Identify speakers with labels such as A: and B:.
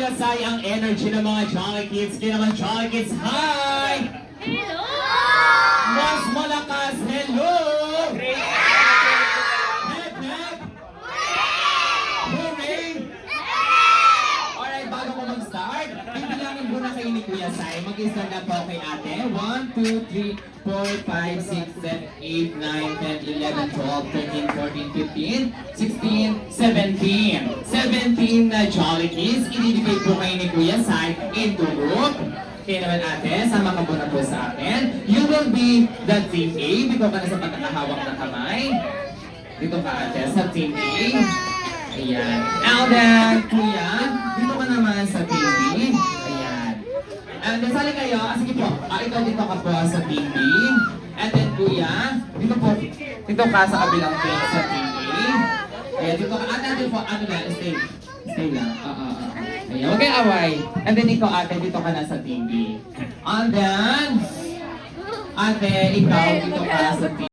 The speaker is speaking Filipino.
A: mahusay ang energy ng mga Jolly Kids. Kaya naman Jolly Kids, hi!
B: Hello!
A: Mas malakas, hello! Hep, hep! Hooray! Alright, bago ko mag-start, bibilangin muna kayo ni Kuya Sai. Mag-start na po kay ate. 1, 2, 3, 4, 5, 6, 7, 8, 9, 10, 11, 12, 13, 14, 15, 16, 17. 17 na Jolly Kids. Ididibay po kayo ni Kuya Sai into group. Kaya naman ate, sama ka muna po sa atin. You will be the team A. Dito ka na sa pagkakahawak ng kamay. Dito ka ate sa team A. Ayan. And then, kuya, dito ka naman sa team B. Ayan. And then, sali kayo. Sige po. Ikaw dito ka po sa team B. And then, kuya, dito po. Dito ka sa kabilang team sa team A. Ayan, dito ka. Ate, po. Ano lang? Stay. Stay lang. Ayan, huwag kayong away. And then, ikaw ate, dito ka na sa team B. And then, ate, ikaw dito ka sa team